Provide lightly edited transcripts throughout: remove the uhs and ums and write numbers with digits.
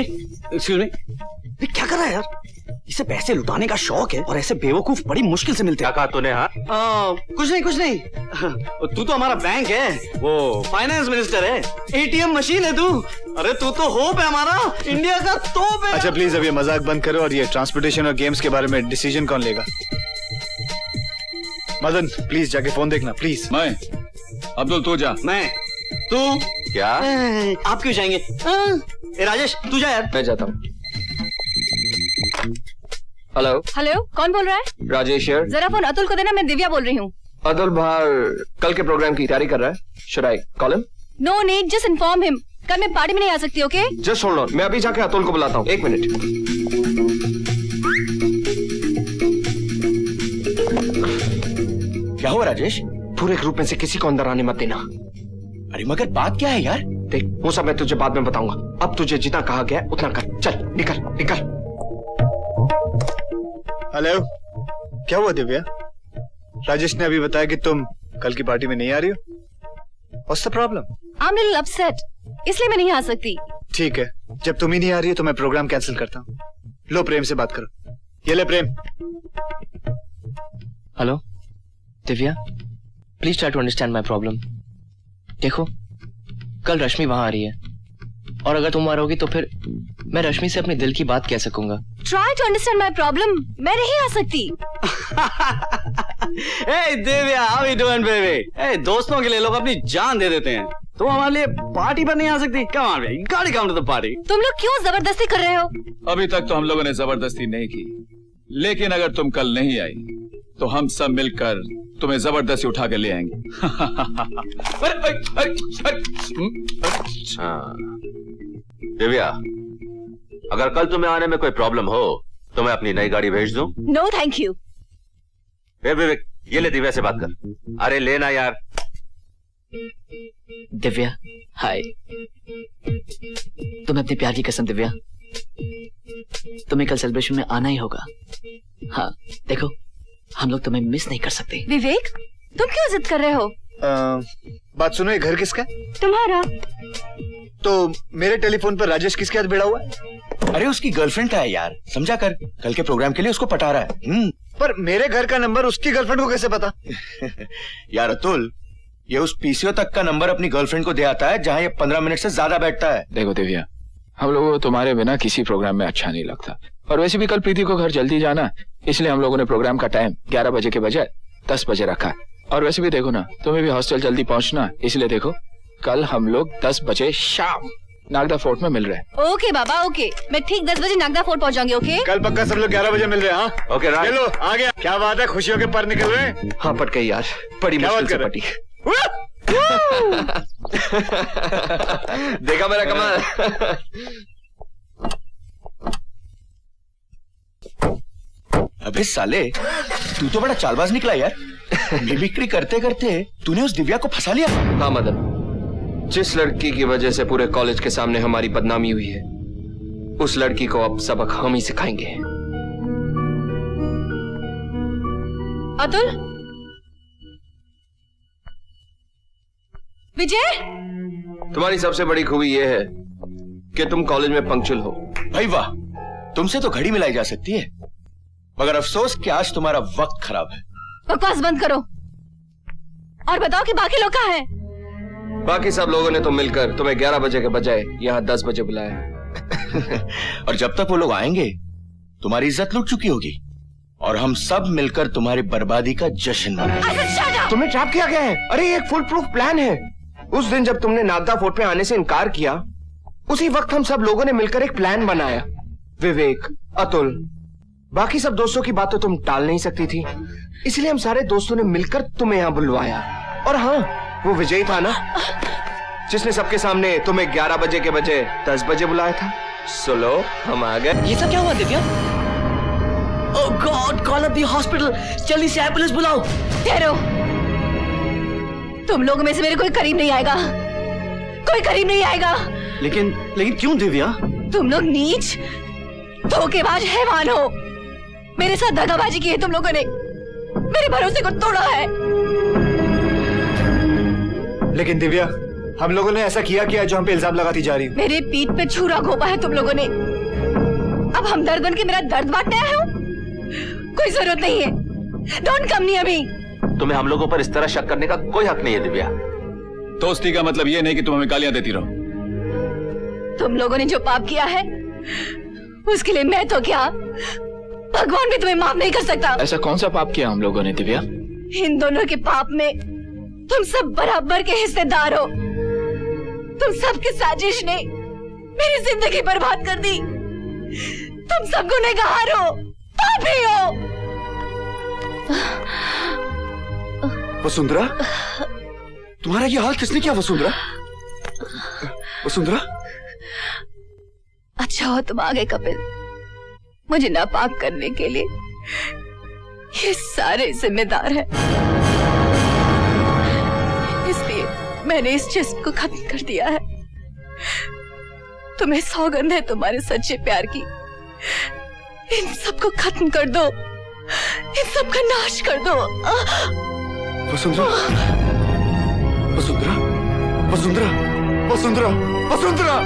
अरे excuse me, ये क्या कर रहा है यार? इसे पैसे लुटाने का शौक है और ऐसे बेवकूफ बड़ी मुश्किल से मिलते हैं। क्या कहा तूने? हाँ कुछ नहीं। तू तो हमारा बैंक है, वो फाइनेंस मिनिस्टर है, एटीएम मशीन है तू। अरे तू तो होप है हमारा, इंडिया का तोप है। अच्छा प्लीज अब ये मजाक बंद करो और ये ट्रांसपोर्टेशन और गेम्स के बारे में डिसीजन कौन लेगा? मदन प्लीज जाके फोन देखना प्लीज। मैं अब्दुल, तू जा। मैं तू क्या? आप क्यों जाएंगे? ए राजेश तू जा यार। मैं जाता हूँ। हेलो हेलो, कौन बोल रहा है? राजेश यार। जरा फोन अतुल को देना, मैं दिव्या बोल रही हूँ। अतुल बाहर कल के प्रोग्राम की तैयारी कर रहा है। Should I call him? No need, just inform him. कल मैं पार्टी में नहीं आ सकती, ओके? जस्ट होल्ड ऑन, मैं अभी जाके अतुल को बुलाता हूँ। 1 मिनट। क्या हुआ राजेश? पूरे ग्रुप में से किसी को अंदर आने मत देना। अरे मगर बात क्या है यार? देख वो सब मैं तुझे बाद में बताऊंगा, अब तुझे जितना कहा गया उतना कर। चल निकल निकल। हेलो, क्या हुआ दिव्या? राजेश ने अभी बताया कि तुम कल की पार्टी में नहीं आ रही हो। What's the problem? I'm little upset, इसलिए मैं नहीं आ सकती। ठीक है, जब तुम ही नहीं आ रही हो तो मैं प्रोग्राम कैंसिल करता हूँ। लो प्रेम से बात करो। ये ले Prem. Hello Divya, please try to understand my problem. देखो कल रश्मि वहां आ रही है और अगर तुम वहां रहोगी तो फिर मैं रश्मि से अपने दिल की बात कह सकूंगा। Try to understand my problem, मैं नहीं आ सकती। Hey Divya, how you doing baby? Hey, दोस्तों के लिए लोग अपनी जान दे देते हैं, तो हमारे लिए पार्टी पर नहीं आ सकती? Come on baby, gotta come to the party। तुम लोग क्यों जबरदस्ती कर रहे हो? अभी तक तो हम लोगों ने जबरदस्ती नहीं की, लेकिन अगर तुम कल नहीं आई तो हम सब मिलकर तुम्हें जबरदस्ती उठा के ले आएंगे। दिव्या, अगर कल तुम्हें आने में कोई प्रॉब्लम हो तो मैं अपनी नई गाड़ी भेज दूं? No thank you। विवेक, ये ले दिव्या से बात कर। अरे लेना यार। दिव्या हाय। तुम्हें अपने प्यार की कसम दिव्या, तुम्हें कल सेलिब्रेशन में आना ही होगा। हाँ देखो, हम लोग तुम्हें मिस नहीं कर सकते। विवेक, तुम क्यों जिद कर रहे हो? बात सुनो, ये घर किसका है? तुम्हारा। तो मेरे टेलीफोन पर राजेश किसके हाथ भिड़ा हुआ है? अरे उसकी गर्लफ्रेंड का है यार, समझा कर। कल के प्रोग्राम के लिए उसको पटा रहा है। पर मेरे घर का नंबर उसकी गर्लफ्रेंड को कैसे पता? यार अतुल, ये उस पीसीओ तक का नंबर अपनी गर्लफ्रेंड को दे आता है जहाँ ये 15 मिनट से ज्यादा बैठता है। देखो दिव्या, हम लोगों को तुम्हारे बिना किसी प्रोग्राम में अच्छा नहीं लगता, और वैसे भी कल प्रीति को घर जल्दी जाना, इसलिए हम लोगों ने प्रोग्राम का टाइम 11 बजे के बजाय 10 बजे रखा। और वैसे भी देखो ना, तुम्हें भी हॉस्टल जल्दी पहुंचना, इसलिए देखो कल हम लोग 10 बजे शाम नागदा फोर्ट में मिल रहे हैं। ओके बाबा ओके, मैं ठीक 10 बजे नागदा फोर्ट पहुंच जाऊंगी। ओके कल पक्का सब लोग 11 बजे मिल रहे हैं। हाँ ओके राइट। चलो आ गया। क्या बात है, खुशियों के पर निकल रहे हैं? हाँ पट गई यार, बड़ी मुश्किल से पटी। देखा मेरा कमाल। अबे साले, तू तो बड़ा चालबाज निकला यार। मिमिक्री करते करते तूने उस दिव्या को फंसा लिया। हाँ मदन, जिस लड़की की वजह से पूरे कॉलेज के सामने हमारी बदनामी हुई है, उस लड़की को अब सबक हम ही सिखाएंगे। अतुल, विजय, तुम्हारी सबसे बड़ी खूबी यह है कि तुम कॉलेज में पंक्चुअल हो। भाई वाह, तुमसे तो घड़ी मिलाई जा सकती है, मगर अफसोस कि आज तुम्हारा वक्त खराब है। बकवास बंद करो और बताओ कि बाकी लोग कहाँ हैं? बाकी सब लोगों ने तो मिलकर तुम्हें 11 बजे के बजाय यहाँ 10 बजे बुलाया। और जब तक वो लोग आएंगे तुम्हारी इज्जत लुट चुकी होगी और हम सब मिलकर तुम्हारी बर्बादी का जश्न मनाएंगे। तुम्हें ट्रैप किया गया है। अरे एक फुल प्रूफ प्लान है। उस दिन जब तुमने नागदा फोर्ट पे आने से इनकार किया, उसी वक्त हम सब लोगों ने मिलकर एक प्लान बनाया। विवेक, अतुल, बाकी सब दोस्तों की बात तो तुम टाल नहीं सकती थी, इसलिए हम सारे दोस्तों ने मिलकर तुम्हें यहाँ बुलवाया। और हाँ, वो विजय था ना जिसने सबके सामने तुम्हें 11 बजे के बजाय 10 बजे बुलाया था। सुनो, हम आ गए। ये सब क्या हुआ Divya? Oh God, call up the hospital, जल्दी से एम्बुलेंस बुलाओ। ठहरो, तुम लोगों में से मेरे कोई करीब नहीं आएगा, कोई करीब नहीं आएगा। लेकिन क्यों दिव्या? तुम लोग नीच, धोखेबाज, हैवान हो। मेरे साथ दगाबाजी की है तुम लोगों ने, मेरे भरोसे को तोड़ा है। लेकिन दिव्या, हम लोगों ने ऐसा किया जो हम पे इल्जाम लगाती जा रही हो? मेरे पीठ पे छुरा घोपा है तुम लोगों ने। अब हम दर्द बन के मेरा दर्द बांटने आए हो? कोई जरूरत नहीं है। Don't come near me. तुम्हें हम लोगों पर इस तरह शक करने का कोई हक नहीं है दिव्या। दोस्ती का मतलब ये नहीं कि तुम हमें गालियां देती रहो। तुम लोगों ने जो पाप किया है उसके लिए मैं तो क्या, भगवान भी तुम्हें माफ नहीं कर सकता। ऐसा कौन सा पाप किया हम लोगों ने दिव्या? इन दोनों के पाप में तुम सब बराबर के हिस्सेदार हो। तुम सबकी साजिश ने मेरी जिंदगी बर्बाद कर दी। तुम सब गुनहगार हो, पापी हो। वसुंधरा, तुम्हारा ये हाल किसने किया? वसुंधरा, वसुंधरा। अच्छा हो तुम आ गए कपिल। मुझे नापाक करने के लिए ये सारे जिम्मेदार हैं। इसलिए मैंने इस जिस्म को खत्म कर दिया है। तुम्हें सौगंध है तुम्हारे सच्चे प्यार की। इन सबको खत्म कर दो, इन सबका नाश कर दो। वसुंधरा, वसुंधरा, वसुंधरा, वसुंधरा, वसुंधरा।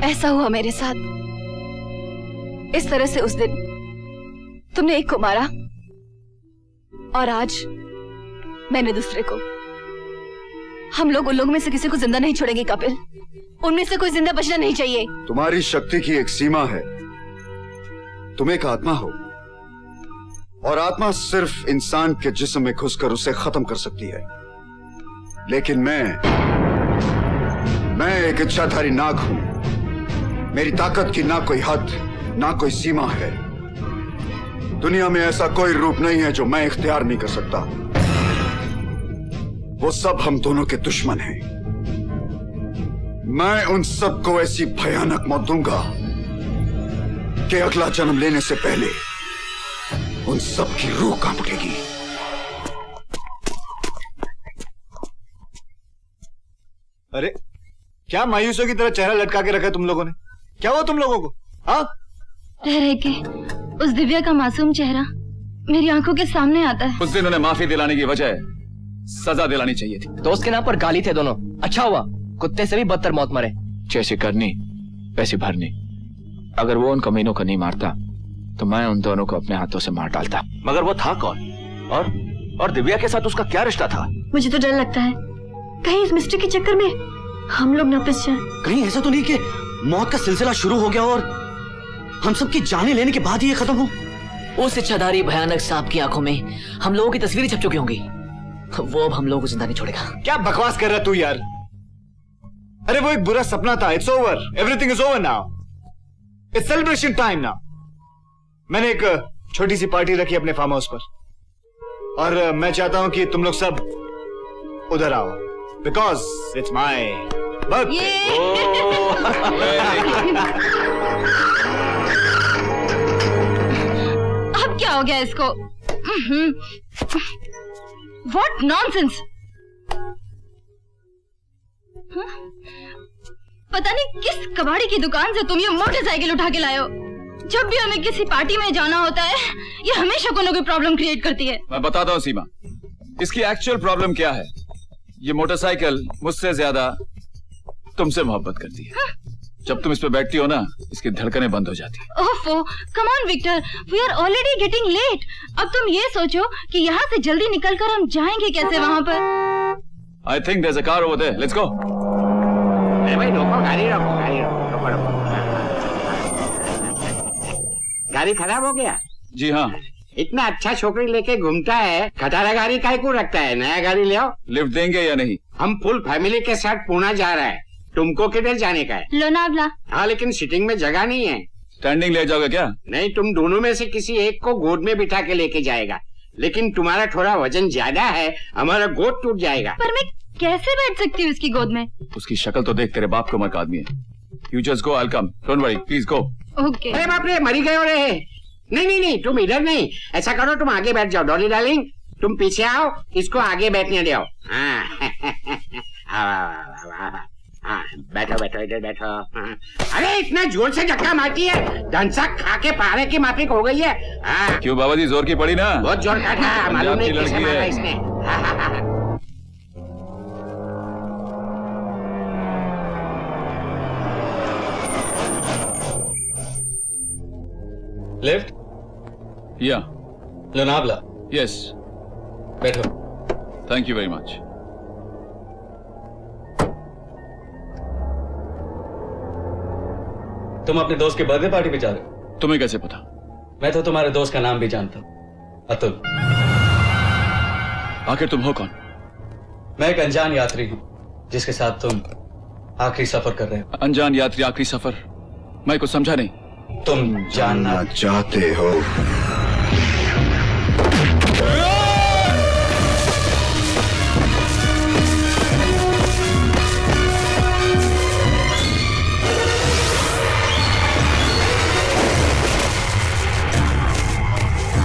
ऐसा हुआ मेरे साथ। इस तरह से उस दिन तुमने एक को मारा और आज मैंने दूसरे को। हम लोग उन लोगों में से किसी को जिंदा नहीं छोड़ेंगे कपिल। उनमें से कोई जिंदा बचना नहीं चाहिए। तुम्हारी शक्ति की एक सीमा है। तुम एक आत्मा हो और आत्मा सिर्फ इंसान के जिस्म में घुसकर उसे खत्म कर सकती है। लेकिन मैं एक इच्छाधारी नाग हूं। मेरी ताकत की ना कोई हद ना कोई सीमा है। दुनिया में ऐसा कोई रूप नहीं है जो मैं इख्तियार नहीं कर सकता। वो सब हम दोनों के दुश्मन हैं। मैं उन सब को ऐसी भयानक मौत दूंगा कि अगला जन्म लेने से पहले उन सब की रूह कांप उठेगी। अरे क्या मायूसों की तरह चेहरा लटका के रखा है तुम लोगों ने? क्या हुआ तुम लोगों को? हाँ, रह के उस दिव्या का मासूम चेहरा मेरी आंखों के सामने आता है। उस दिन उन्हें माफी दिलाने की वजह सजा दिलानी चाहिए थी। दोस्त के नाम पर गाली थे दोनों। अच्छा हुआ कुत्ते से भी बदतर मौत मरे। जैसे करनी वैसी भरनी। अगर वो उन कमीनों को नहीं मारता तो मैं उन दोनों को अपने हाथों से मार डालता। मगर वो था कौन? और दिव्या के साथ उसका क्या रिश्ता था? मुझे तो डर लगता है कहीं इस मिस्ट्री के चक्कर में हम लोग न फंस जाएं। कहीं ऐसा तो नहीं कि मौत का सिलसिला शुरू हो गया और हम सबकी जाने लेने के बाद ही ये खत्म हो? उस इच्छाधारी भयानक सांप की आंखों में हम लोगों की तस्वीरें छप चुकी होंगी। वो अब हम लोगों को जिंदा नहीं छोड़ेगा। क्या बकवास कर रहा तू यार? अरे वो एक बुरा सपना था। It's over, everything is over now. It's celebration time now. मैंने एक छोटी सी पार्टी रखी अपने फार्म हाउस पर और मैं चाहता हूं कि तुम लोग सब उधर आओ बिकॉज इट्स माय बर्थडे। अब क्या हो गया इसको। What nonsense. पता नहीं किस कबाड़ी की दुकान से तुम ये मोटरसाइकिल उठा के लाए हो। जब भी हमें किसी पार्टी में जाना होता है ये हमेशा कोई ना कोई प्रॉब्लम क्रिएट करती है। मैं बताता हूँ सीमा, इसकी एक्चुअल प्रॉब्लम क्या है। ये मोटरसाइकिल मुझसे ज्यादा तुमसे मोहब्बत करती है। जब तुम इस पे बैठती हो ना, इसकी धड़कनें बंद हो जाती है। ओफो, come on Victor, we are already getting late. अब तुम ये सोचो कि यहाँ से जल्दी निकलकर हम जाएंगे कैसे वहाँ पर। I think there is a car over there, let's go. अरे भाई रोको, गाड़ी रोको, गाड़ी रोको, रोको, रोको। गाड़ी खराब हो गया? जी हाँ। इतना अच्छा छोकरी लेके घूमता है, खटारा गाड़ी काहे को रखता है? नया गाड़ी ले आओ। लिफ्ट देंगे या नहीं? हम फुल फैमिली के साथ पुणे जा रहा है, तुमको किधर जाने का है? लोनावला। हाँ, लेकिन सीटिंग में जगह नहीं है। स्टैंडिंग ले जाओगे क्या? नहीं, तुम दोनों में से किसी एक को गोद में बिठा के लेके जाएगा, लेकिन तुम्हारा थोड़ा वजन ज्यादा है, हमारा गोद टूट जाएगा। पर मैं कैसे बैठ सकती हूँ उसकी गोद में? उसकी शक्ल तो देख, तेरे बाप की उम्र का आदमी है। You just go, I will come, don't worry, please go. Okay. अरे बाप रे, मरी गए हो रे। नहीं नहीं नहीं, तुम इधर नहीं, ऐसा करो तुम आगे बैठ जाओ। डॉली डार्लिंग, तुम पीछे आओ, इसको आगे बैठने दो। हाँ, बैठो बैठो, इधर बैठो। अरे इतना जोर से धक्का मारती है, धनसा खा के पारे की माफिक हो गई है। क्यों बाबा जी, जोर की पड़ी ना? बहुत जोर का था, मालूम नहीं किसे मारा इसने। लिफ्ट? या लोनावला। यस, बैठो। Thank you very much. तुम अपने दोस्त की बर्थडे पार्टी पे जा रहे हो? तुम्हें कैसे पता? मैं तो तुम्हारे दोस्त का नाम भी जानता हूँ, अतुल। आखिर तुम हो कौन? मैं एक अनजान यात्री हूँ जिसके साथ तुम आखिरी सफर कर रहे हो। अनजान यात्री, आखिरी सफर? मैं कुछ समझा नहीं। तुम जानना चाहते हो